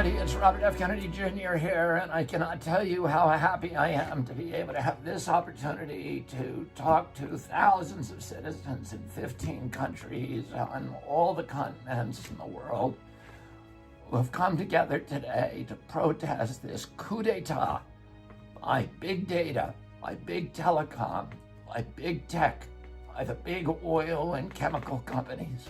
everybody. It's Robert F. Kennedy Jr. here, and I cannot tell you how happy I am to be able to have this opportunity to talk to thousands of citizens in 15 countries on all the continents in the world who have come together today to protest this coup d'etat by big data, by big telecom, by big tech, by the big oil and chemical companies,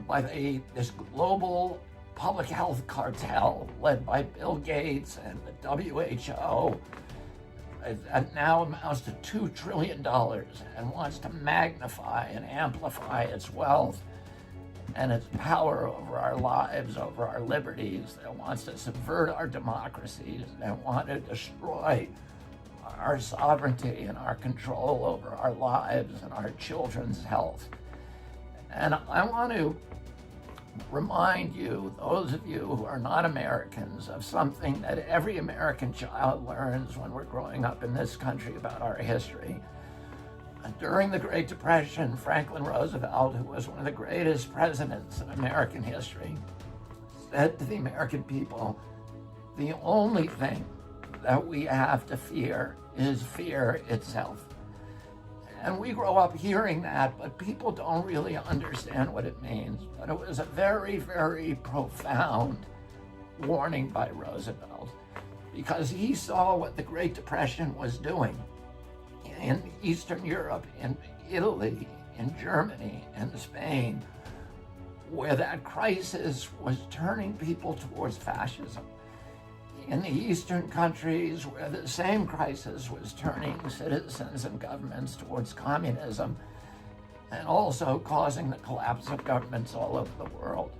by this global public health cartel led by Bill Gates and the WHO that now amounts to $2 trillion and wants to magnify and amplify its wealth and its power over our lives, over our liberties, that wants to subvert our democracies, that want to destroy our sovereignty and our control over our lives and our children's health. And I want to remind you, those of you who are not Americans, of something that every American child learns when we're growing up in this country about our history. During the Great Depression, Franklin Roosevelt, who was one of the greatest presidents in American history, said to the American people, the only thing that we have to fear is fear itself. And we grow up hearing that, but people don't really understand what it means. But it was a very, very profound warning by Roosevelt, because he saw what the Great Depression was doing in Eastern Europe, in Italy, in Germany, and Spain, where that crisis was turning people towards fascism. In the Eastern countries, where the same crisis was turning citizens and governments towards communism, and also causing the collapse of governments all over the world.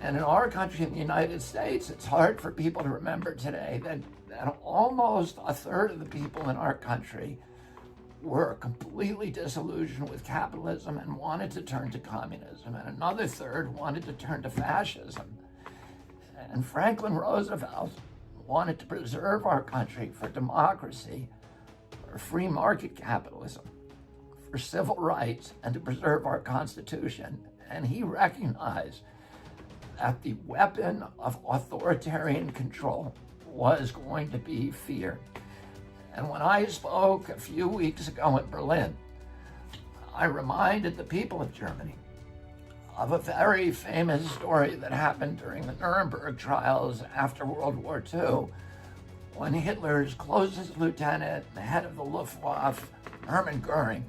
And in our country, in the United States, it's hard for people to remember today that almost a third of the people in our country were completely disillusioned with capitalism and wanted to turn to communism, and another third wanted to turn to fascism. And Franklin Roosevelt wanted to preserve our country for democracy, for free market capitalism, for civil rights, and to preserve our Constitution. And he recognized that the weapon of authoritarian control was going to be fear. And when I spoke a few weeks ago in Berlin, I reminded the people of Germany of a very famous story that happened during the Nuremberg trials after World War II, when Hitler's closest lieutenant, the head of the Luftwaffe, Hermann Goering,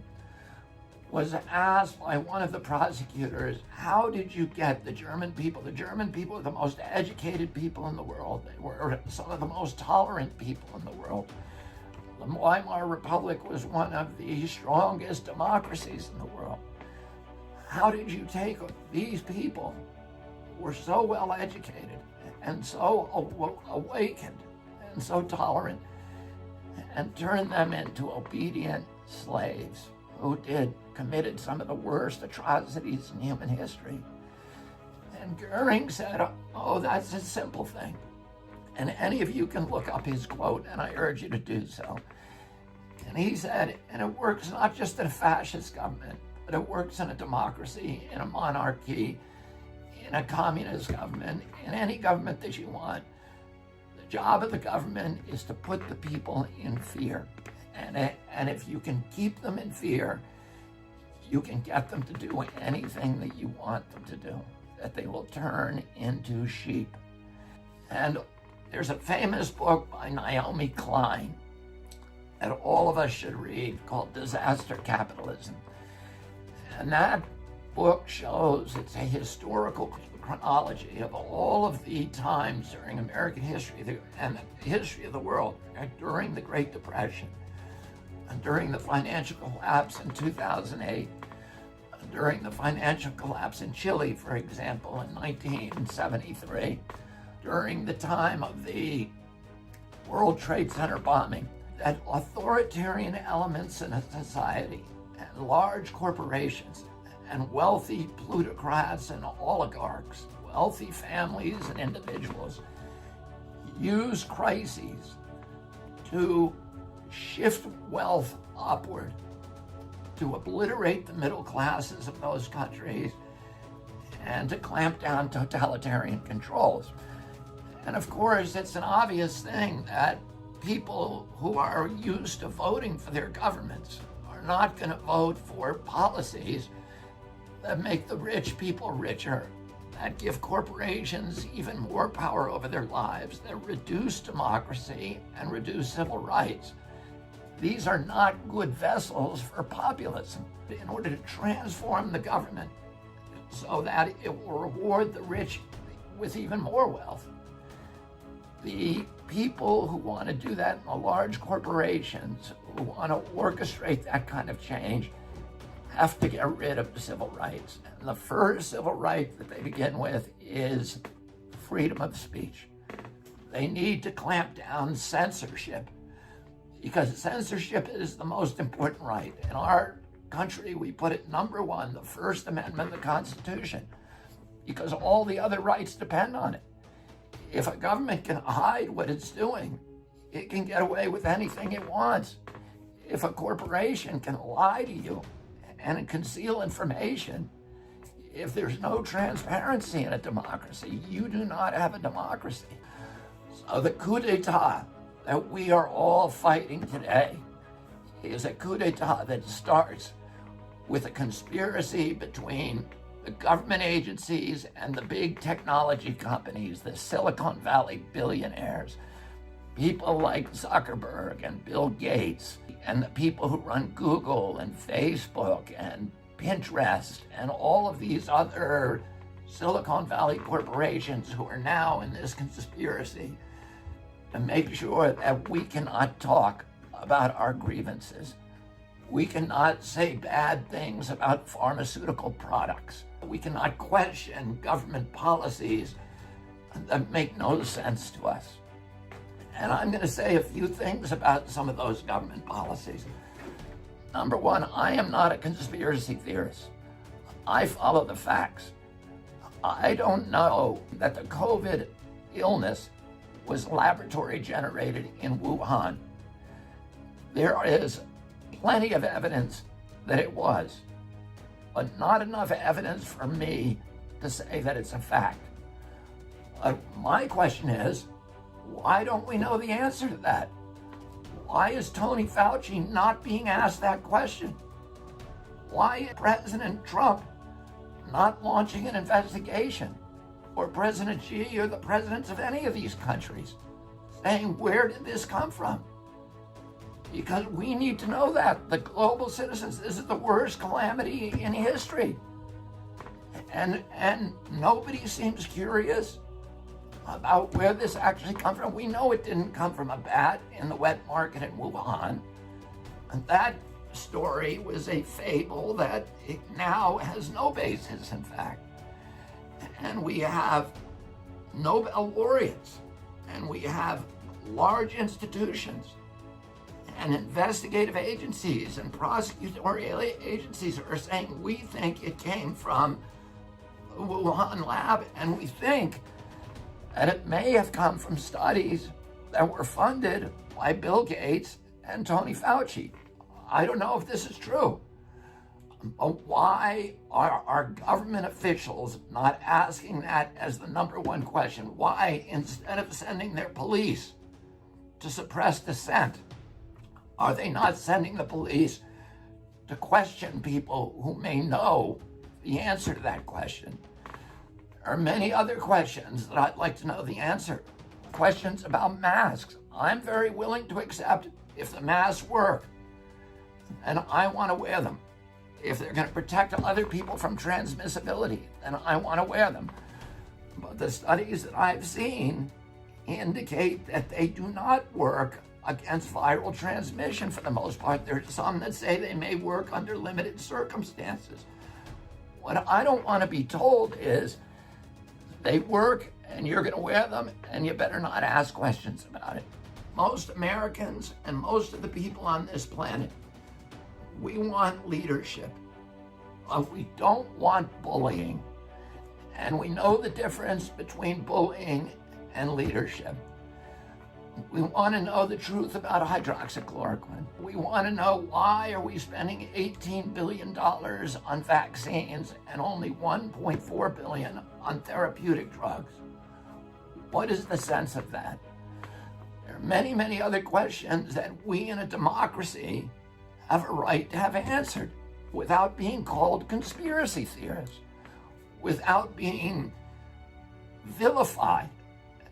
was asked by one of the prosecutors, how did you get the German people? The German people are the most educated people in the world. They were some of the most tolerant people in the world. The Weimar Republic was one of the strongest democracies in the world. How did you take these people who were so well educated and so awakened and so tolerant and turn them into obedient slaves who committed some of the worst atrocities in human history? And Goering said, oh, that's a simple thing. And any of you can look up his quote, and I urge you to do so. And he said, and it works not just in a fascist government, but it works in a democracy, in a monarchy, in a communist government, in any government that you want. The job of the government is to put the people in fear. And if you can keep them in fear, you can get them to do anything that you want them to do, that they will turn into sheep. And there's a famous book by Naomi Klein that all of us should read called Disaster Capitalism. And that book shows, it's a historical chronology of all of the times during American history and the history of the world during the Great Depression, and during the financial collapse in 2008, during the financial collapse in Chile, for example, in 1973, during the time of the World Trade Center bombing, that authoritarian elements in a society and large corporations and wealthy plutocrats and oligarchs, wealthy families and individuals, use crises to shift wealth upward, to obliterate the middle classes of those countries, and to clamp down totalitarian controls. And of course, it's an obvious thing that people who are used to voting for their governments are not going to vote for policies that make the rich people richer, that give corporations even more power over their lives, that reduce democracy and reduce civil rights. These are not good vessels for populism. In order to transform the government so that it will reward the rich with even more wealth, the people who want to do that in the large corporations, who want to orchestrate that kind of change, have to get rid of civil rights. And the first civil right that they begin with is freedom of speech. They need to clamp down censorship, because censorship is the most important right. In our country, we put it number one, the First Amendment of the Constitution, because all the other rights depend on it. If a government can hide what it's doing, it can get away with anything it wants. If a corporation can lie to you and conceal information, if there's no transparency in a democracy, you do not have a democracy. So the coup d'etat that we are all fighting today is a coup d'etat that starts with a conspiracy between the government agencies and the big technology companies, the Silicon Valley billionaires, people like Zuckerberg and Bill Gates, and the people who run Google and Facebook and Pinterest and all of these other Silicon Valley corporations who are now in this conspiracy to make sure that we cannot talk about our grievances. We cannot say bad things about pharmaceutical products. We cannot question government policies that make no sense to us. And I'm going to say a few things about some of those government policies. Number one, I am not a conspiracy theorist. I follow the facts. I don't know that the COVID illness was laboratory generated in Wuhan. There is plenty of evidence that it was, but not enough evidence for me to say that it's a fact. My question is, why don't we know the answer to that? Why is Tony Fauci not being asked that question? Why is President Trump not launching an investigation? Or President Xi or the presidents of any of these countries saying, where did this come from? Because we need to know that. The global citizens, this is the worst calamity in history. And nobody seems curious about where this actually comes from. We know it didn't come from a bat in the wet market in Wuhan. And that story was a fable that it now has no basis, in fact. And we have Nobel laureates, and we have large institutions and investigative agencies and prosecutorial agencies are saying, we think it came from the Wuhan lab, and we think that it may have come from studies that were funded by Bill Gates and Tony Fauci. I don't know if this is true. But why are our government officials not asking that as the number one question? Why, instead of sending their police to suppress dissent, are they not sending the police to question people who may know the answer to that question? There are many other questions that I'd like to know the answer. Questions about masks. I'm very willing to accept if the masks work, and I want to wear them. If they're going to protect other people from transmissibility, then I want to wear them. But the studies that I've seen indicate that they do not work against viral transmission for the most part. There's some that say they may work under limited circumstances. What I don't want to be told is they work and you're going to wear them and you better not ask questions about it. Most Americans and most of the people on this planet, we want leadership, but we don't want bullying. And we know the difference between bullying and leadership. We want to know the truth about hydroxychloroquine. We want to know, why are we spending $18 billion on vaccines and only $1.4 billion on therapeutic drugs? What is the sense of that? There are many, many other questions that we in a democracy have a right to have answered without being called conspiracy theorists, without being vilified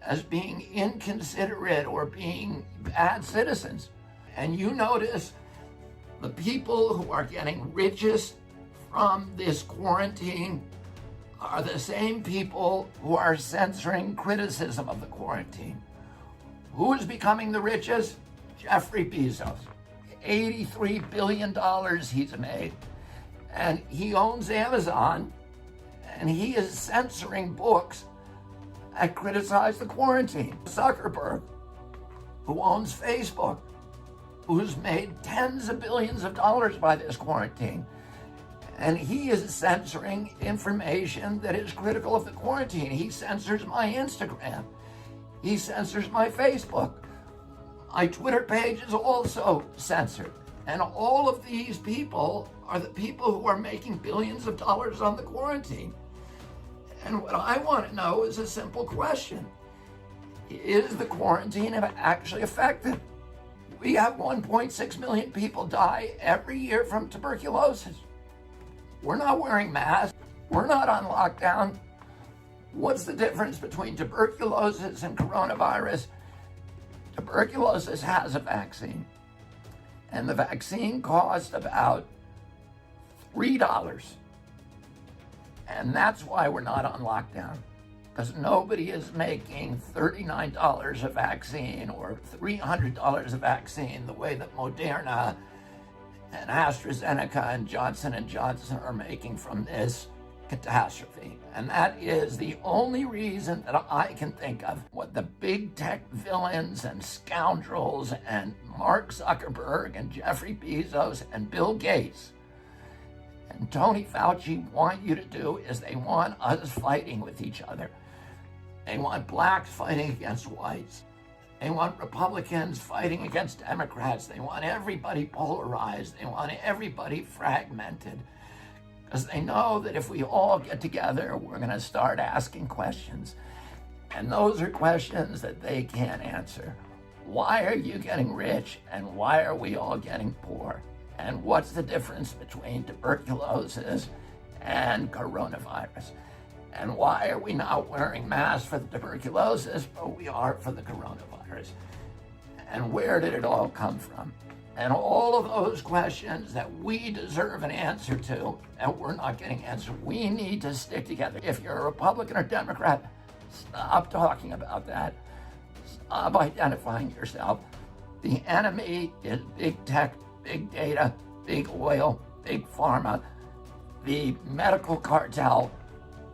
as being inconsiderate or being bad citizens. And you notice the people who are getting richest from this quarantine are the same people who are censoring criticism of the quarantine. Who is becoming the richest? Jeffrey Bezos. $83 billion he's made. And he owns Amazon, and he is censoring books that criticize the quarantine. Zuckerberg, who owns Facebook, who's made tens of billions of dollars by this quarantine. And he is censoring information that is critical of the quarantine. He censors my Instagram. He censors my Facebook. My Twitter page is also censored. And all of these people are the people who are making billions of dollars on the quarantine. And what I want to know is a simple question. Is the quarantine actually effective? We have 1.6 million people die every year from tuberculosis. We're not wearing masks. We're not on lockdown. What's the difference between tuberculosis and coronavirus? Tuberculosis has a vaccine, and the vaccine cost about $3. And that's why we're not on lockdown, because nobody is making $39 a vaccine or $300 a vaccine the way that Moderna and AstraZeneca and Johnson & Johnson are making from this catastrophe. And that is the only reason that I can think of what the big tech villains and scoundrels and Mark Zuckerberg and Jeffrey Bezos and Bill Gates and Tony Fauci want you to do is they want us fighting with each other. They want blacks fighting against whites. They want Republicans fighting against Democrats. They want everybody polarized. They want everybody fragmented. Because they know that if we all get together, we're going to start asking questions. And those are questions that they can't answer. Why are you getting rich and why are we all getting poor? And what's the difference between tuberculosis and coronavirus? And why are we not wearing masks for the tuberculosis, but we are for the coronavirus? And where did it all come from? And all of those questions that we deserve an answer to, and we're not getting answered. We need to stick together. If you're a Republican or Democrat, stop talking about that. Stop identifying yourself. The enemy is big tech, big data, big oil, big pharma, the medical cartel,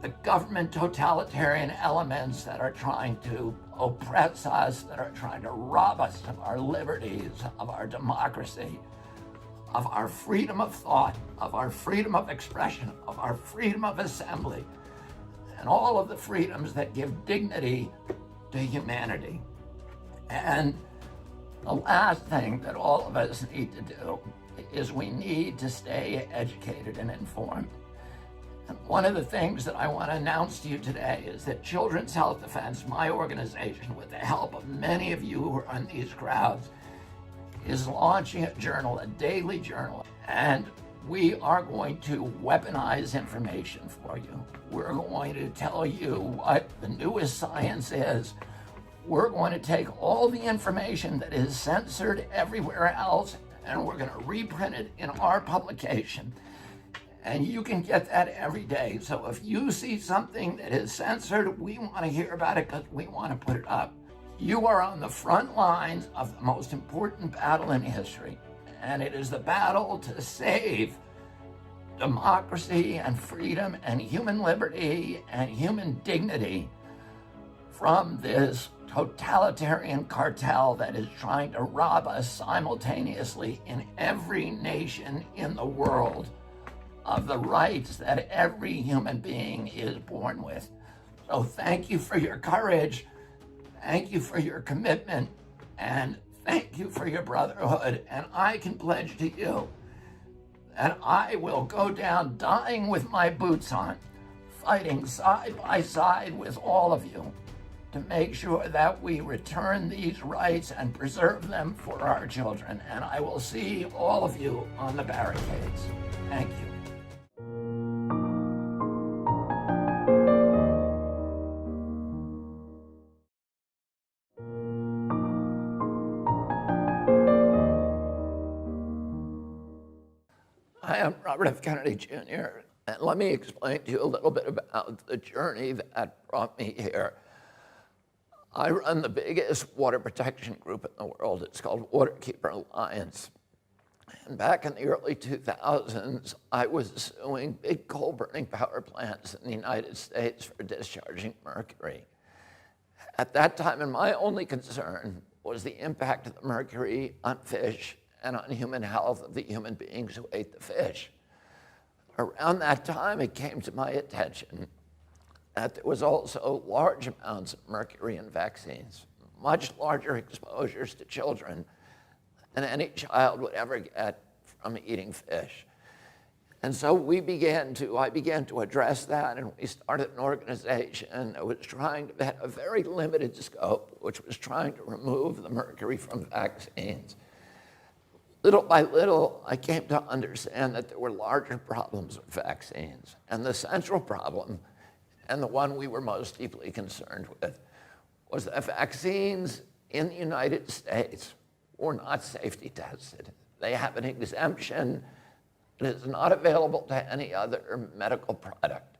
the government totalitarian elements that are trying to oppress us, that are trying to rob us of our liberties, of our democracy, of our freedom of thought, of our freedom of expression, of our freedom of assembly, and all of the freedoms that give dignity to humanity. And the last thing that all of us need to do is we need to stay educated and informed. And one of the things that I want to announce to you today is that Children's Health Defense, my organization, with the help of many of you who are in these crowds, is launching a journal, a daily journal. And we are going to weaponize information for you. We're going to tell you what the newest science is. We're going to take all the information that is censored everywhere else, and we're going to reprint it in our publication. And you can get that every day. So if you see something that is censored, we want to hear about it because we want to put it up. You are on the front lines of the most important battle in history. And it is the battle to save democracy and freedom and human liberty and human dignity from this totalitarian cartel that is trying to rob us simultaneously in every nation in the world of the rights that every human being is born with. So thank you for your courage, thank you for your commitment, and thank you for your brotherhood. And I can pledge to you that I will go down dying with my boots on, fighting side by side with all of you to make sure that we return these rights and preserve them for our children. And I will see all of you on the barricades. Thank you. I am Robert F. Kennedy, Jr., and let me explain to you a little bit about the journey that brought me here. I run the biggest water protection group in the world. It's called Waterkeeper Alliance. And back in the early 2000s, I was suing big coal-burning power plants in the United States for discharging mercury. At that time, and my only concern was the impact of the mercury on fish and on human health of the human beings who ate the fish. Around that time, it came to my attention that there was also large amounts of mercury in vaccines, much larger exposures to children than any child would ever get from eating fish. And so I began to address that, and we started an organization that was trying to have a very limited scope, which was trying to remove the mercury from vaccines. Little by little, I came to understand that there were larger problems with vaccines. And the central problem, and the one we were most deeply concerned with, was that vaccines in the United States were not safety tested. They have an exemption that is not available to any other medical product.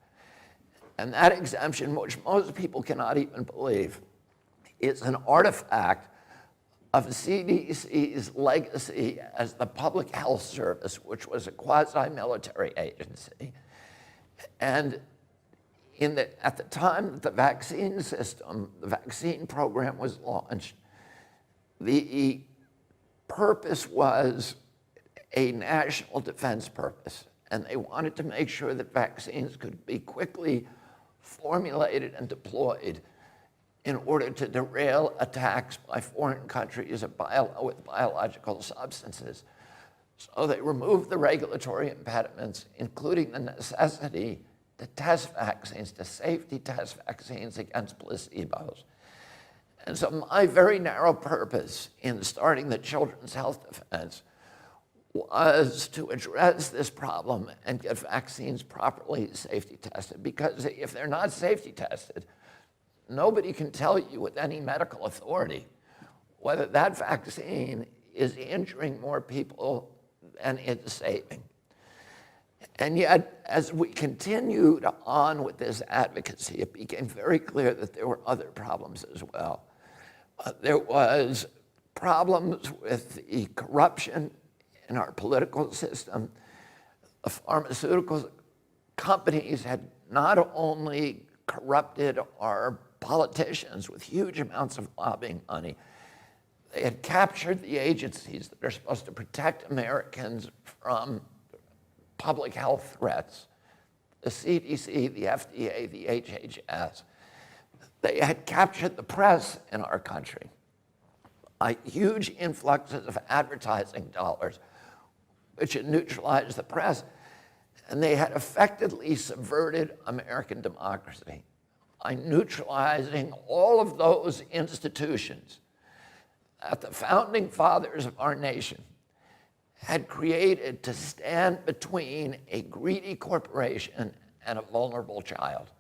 And that exemption, which most people cannot even believe, is an artifact of CDC's legacy as the Public Health Service, which was a quasi-military agency. And at the time that the vaccine program was launched, the purpose was a national defense purpose. And they wanted to make sure that vaccines could be quickly formulated and deployed in order to derail attacks by foreign countries with biological substances. So they removed the regulatory impediments, including the necessity to test vaccines, to safety test vaccines against placebos. And so my very narrow purpose in starting the Children's Health Defense was to address this problem and get vaccines properly safety tested. Because if they're not safety tested, nobody can tell you with any medical authority whether that vaccine is injuring more people than it's saving. And yet, as we continued on with this advocacy, it became very clear that there were other problems as well. There was problems with the corruption in our political system. The pharmaceutical companies had not only corrupted our politicians with huge amounts of lobbying money, they had captured the agencies that are supposed to protect Americans from public health threats, the CDC, the FDA, the HHS. They had captured the press in our country by huge influxes of advertising dollars, which had neutralized the press. And they had effectively subverted American democracy by neutralizing all of those institutions that the founding fathers of our nation had created to stand between a greedy corporation and a vulnerable child.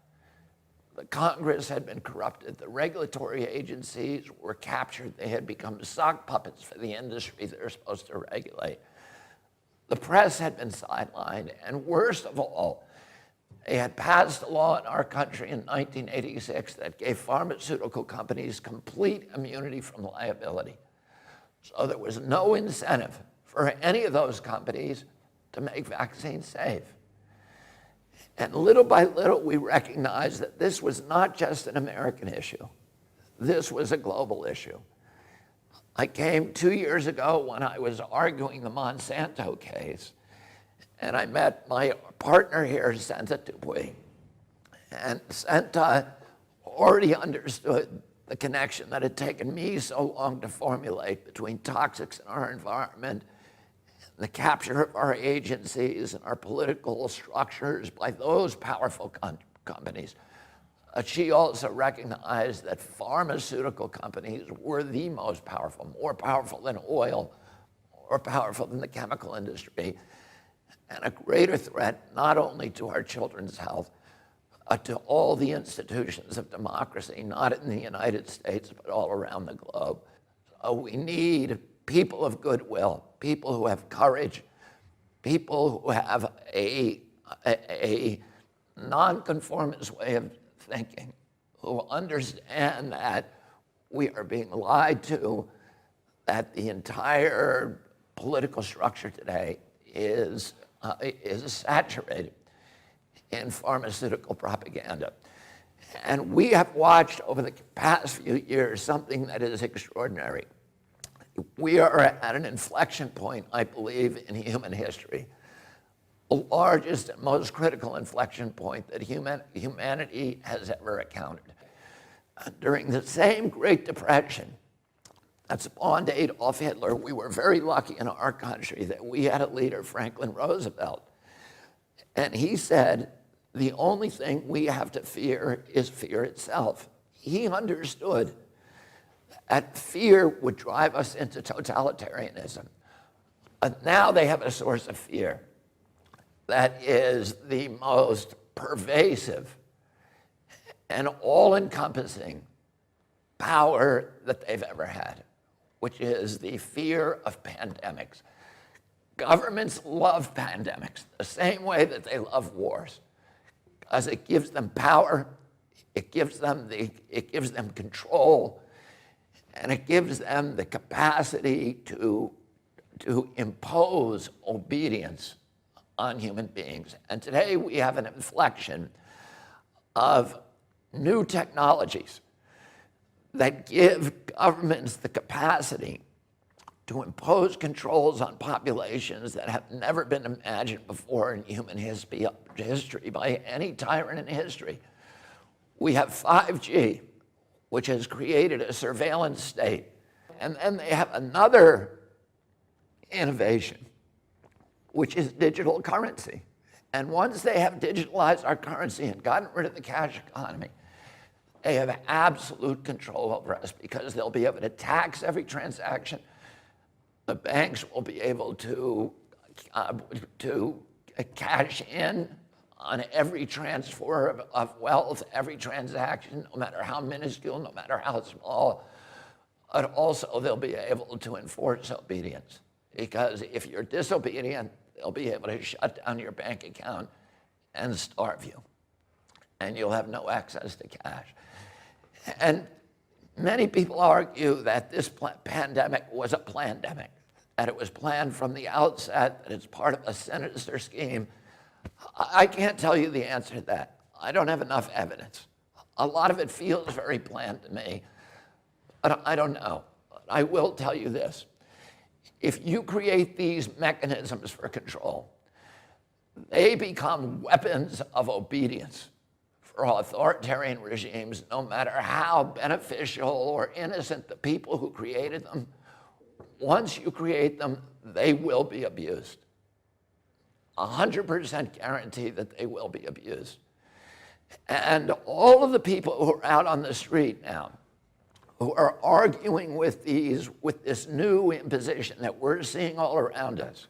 The Congress had been corrupted. The regulatory agencies were captured. They had become sock puppets for the industry they're supposed to regulate. The press had been sidelined, and worst of all, they had passed a law in our country in 1986 that gave pharmaceutical companies complete immunity from liability. So there was no incentive for any of those companies to make vaccines safe. And little by little, we recognized that this was not just an American issue. This was a global issue. I came 2 years ago when I was arguing the Monsanto case, and I met my partner here, Senta Dupuy. And Senta already understood the connection that had taken me so long to formulate between toxics in our environment, the capture of our agencies and our political structures by those powerful companies. She also recognized that pharmaceutical companies were the most powerful, more powerful than oil, more powerful than the chemical industry, and a greater threat not only to our children's health, to all the institutions of democracy, not in the United States, but all around the globe. So we need people of goodwill, people who have courage, people who have a nonconformist way of thinking, who understand that we are being lied to, that the entire political structure today is saturated in pharmaceutical propaganda. And we have watched over the past few years something that is extraordinary. We are at an inflection point, I believe, in human history, the largest and most critical inflection point that humanity has ever encountered. During the same Great Depression that spawned Adolf Hitler, we were very lucky in our country that we had a leader, Franklin Roosevelt, and he said, the only thing we have to fear is fear itself. He understood that fear would drive us into totalitarianism. But now they have a source of fear that is the most pervasive and all-encompassing power that they've ever had, which is the fear of pandemics. Governments love pandemics the same way that they love wars, because it gives them power, it gives them control, and it gives them the capacity to impose obedience on human beings. And today we have an inflection of new technologies that give governments the capacity to impose controls on populations that have never been imagined before in human history by any tyrant in history. We have 5G, which has created a surveillance state. And then they have another innovation, which is digital currency. And once they have digitalized our currency and gotten rid of the cash economy, they have absolute control over us, because they'll be able to tax every transaction. The banks will be able to cash in on every transfer of wealth, every transaction, no matter how minuscule, no matter how small. But also they'll be able to enforce obedience, because if you're disobedient, they'll be able to shut down your bank account and starve you, and you'll have no access to cash. And many people argue that this pandemic was a plandemic, that it was planned from the outset, that it's part of a sinister scheme. I can't tell you the answer to that. I don't have enough evidence. A lot of it feels very planned to me, but I don't know. I will tell you this. If you create these mechanisms for control, they become weapons of obedience for authoritarian regimes, no matter how beneficial or innocent the people who created them. Once you create them, they will be abused. 100% guarantee that they will be abused. And all of the people who are out on the street now, who are arguing with this new imposition that we're seeing all around us,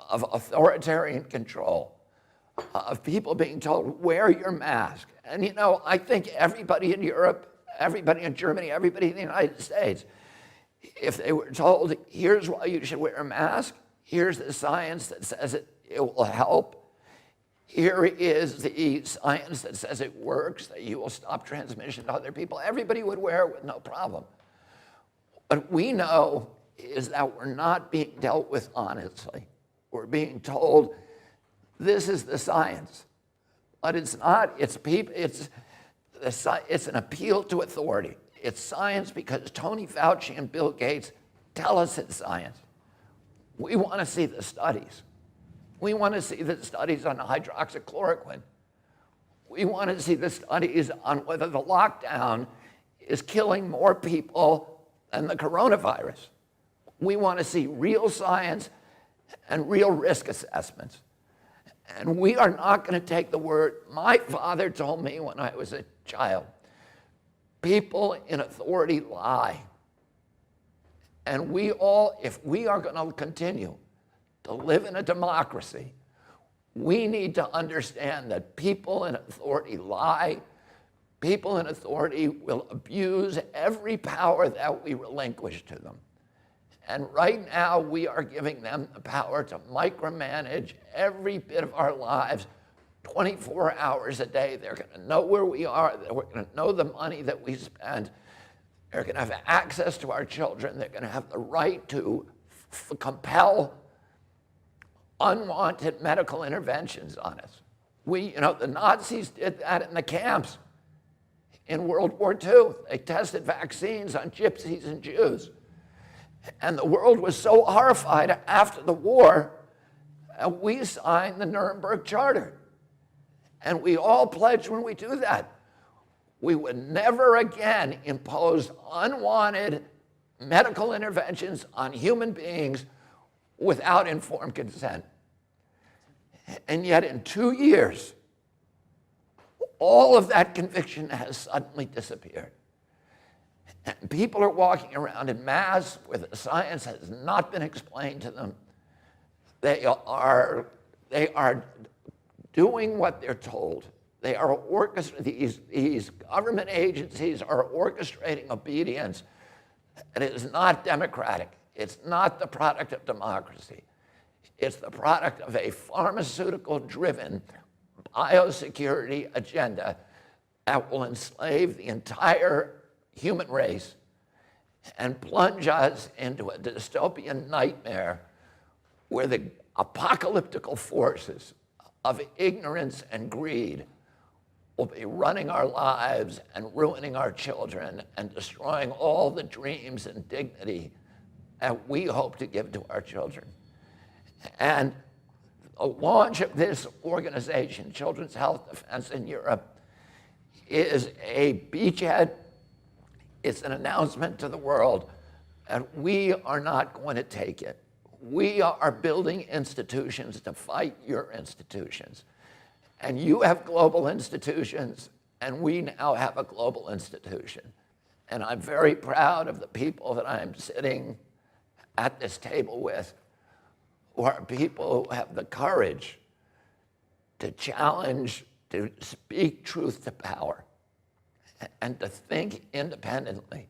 of authoritarian control, of people being told, wear your mask. And you know, I think everybody in Europe, everybody in Germany, everybody in the United States, if they were told, here's why you should wear a mask, here's the science that says it will help, here is the science that says it works, that you will stop transmission to other people, everybody would wear it with no problem. What we know is that we're not being dealt with honestly. We're being told, this is the science. But it's not, it's an appeal to authority. It's science because Tony Fauci and Bill Gates tell us it's science. We want to see the studies. We want to see the studies on hydroxychloroquine. We want to see the studies on whether the lockdown is killing more people than the coronavirus. We want to see real science and real risk assessments. And we are not going to take the word. My father told me when I was a child, people in authority lie. And we all, if we are going to continue to live in a democracy, we need to understand that people in authority lie. People in authority will abuse every power that we relinquish to them. And right now, we are giving them the power to micromanage every bit of our lives 24 hours a day. They're going to know where we are. They're going to know the money that we spend. They're going to have access to our children. They're going to have the right to compel unwanted medical interventions on us. The Nazis did that in the camps in World War II. They tested vaccines on gypsies and Jews. And the world was so horrified after the war, we signed the Nuremberg Charter. And we all pledged when we do that, we would never again impose unwanted medical interventions on human beings without informed consent. And yet in 2 years, all of that conviction has suddenly disappeared. And people are walking around in mass where the science has not been explained to them. They are doing what they're told. They are these government agencies are orchestrating obedience. And it is not democratic. It's not the product of democracy. It's the product of a pharmaceutical-driven biosecurity agenda that will enslave the entire human race and plunge us into a dystopian nightmare where the apocalyptical forces of ignorance and greed will be running our lives and ruining our children and destroying all the dreams and dignity that we hope to give to our children. And the launch of this organization, Children's Health Defense in Europe, is a beachhead. It's an announcement to the world that we are not going to take it. We are building institutions to fight your institutions. And you have global institutions, and we now have a global institution. And I'm very proud of the people that I'm sitting at this table with, who are people who have the courage to challenge, to speak truth to power, and to think independently,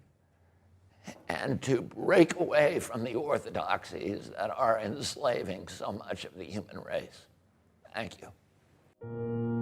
and to break away from the orthodoxies that are enslaving so much of the human race. Thank you.